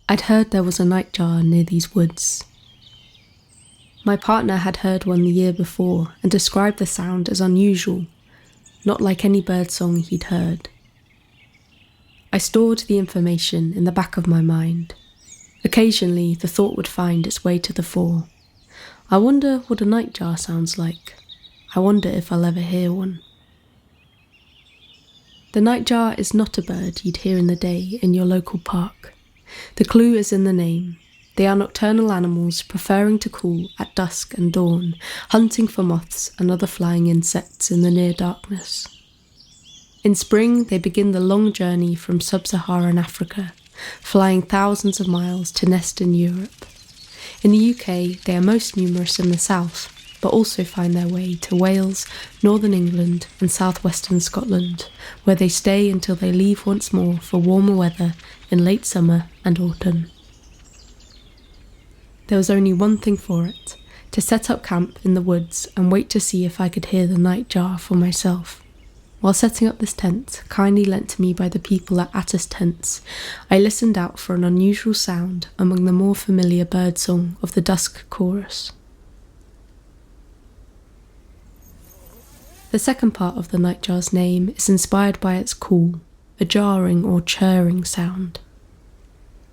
I'd heard there was a nightjar near these woods. My partner had heard one the year before and described the sound as unusual, not like any birdsong he'd heard. I stored the information in the back of my mind. Occasionally, the thought would find its way to the fore. I wonder what a nightjar sounds like. I wonder if I'll ever hear one. The nightjar is not a bird you'd hear in the day in your local park. The clue is in the name. They are nocturnal animals preferring to call at dusk and dawn, hunting for moths and other flying insects in the near darkness. In spring, they begin the long journey from sub-Saharan Africa, flying thousands of miles to nest in Europe. In the UK, they are most numerous in the south, but also find their way to Wales, northern England and southwestern Scotland, where they stay until they leave once more for warmer weather in late summer and autumn. There was only one thing for it, to set up camp in the woods and wait to see if I could hear the nightjar for myself. While setting up this tent, kindly lent to me by the people at Attis Tents, I listened out for an unusual sound among the more familiar birdsong of the dusk chorus. The second part of the nightjar's name is inspired by its call, a jarring or churring sound.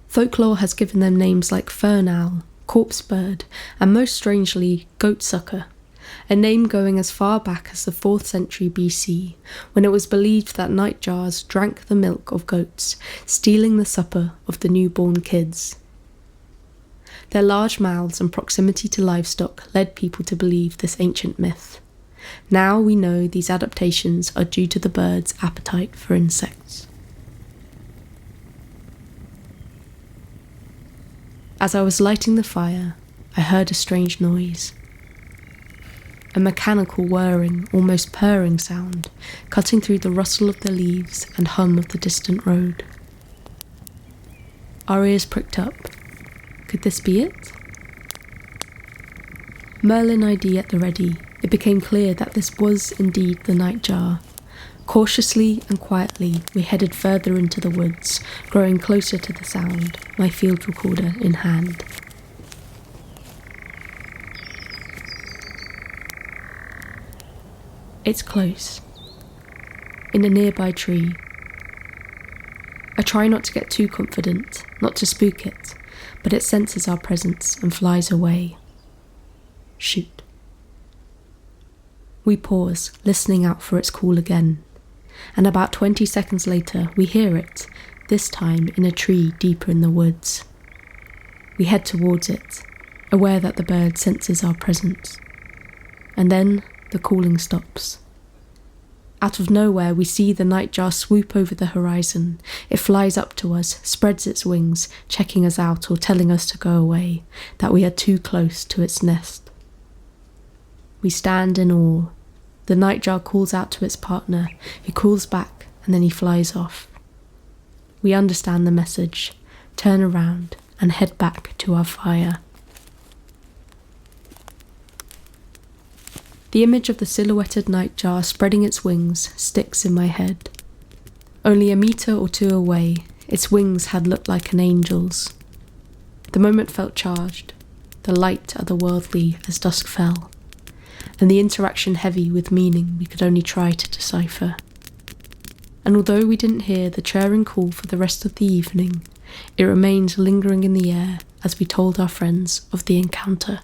Folklore has given them names like fern owl, corpse bird, and most strangely, goatsucker, a name going as far back as the 4th century BC, when it was believed that nightjars drank the milk of goats, stealing the supper of the newborn kids. Their large mouths and proximity to livestock led people to believe this ancient myth. Now we know these adaptations are due to the bird's appetite for insects. As I was lighting the fire, I heard a strange noise. A mechanical whirring, almost purring sound, cutting through the rustle of the leaves and hum of the distant road. Our ears pricked up. Could this be it? Merlin ID at the ready, it became clear that this was indeed the nightjar. Cautiously and quietly, we headed further into the woods, growing closer to the sound, my field recorder in hand. It's close, in a nearby tree. I try not to get too confident, not to spook it, but it senses our presence and flies away. Shoot. We pause, listening out for its call again, and about 20 seconds later we hear it, this time in a tree deeper in the woods. We head towards it, aware that the bird senses our presence. And then the calling stops. Out of nowhere we see the nightjar swoop over the horizon. It flies up to us, spreads its wings, checking us out or telling us to go away, that we are too close to its nest. We stand in awe. The nightjar calls out to its partner, who calls back, and then he flies off. We understand the message, turn around, and head back to our fire. The image of the silhouetted nightjar spreading its wings sticks in my head. Only a metre or two away, its wings had looked like an angel's. The moment felt charged, the light otherworldly as dusk fell, and the interaction heavy with meaning we could only try to decipher. And although we didn't hear the churring call for the rest of the evening, it remained lingering in the air as we told our friends of the encounter.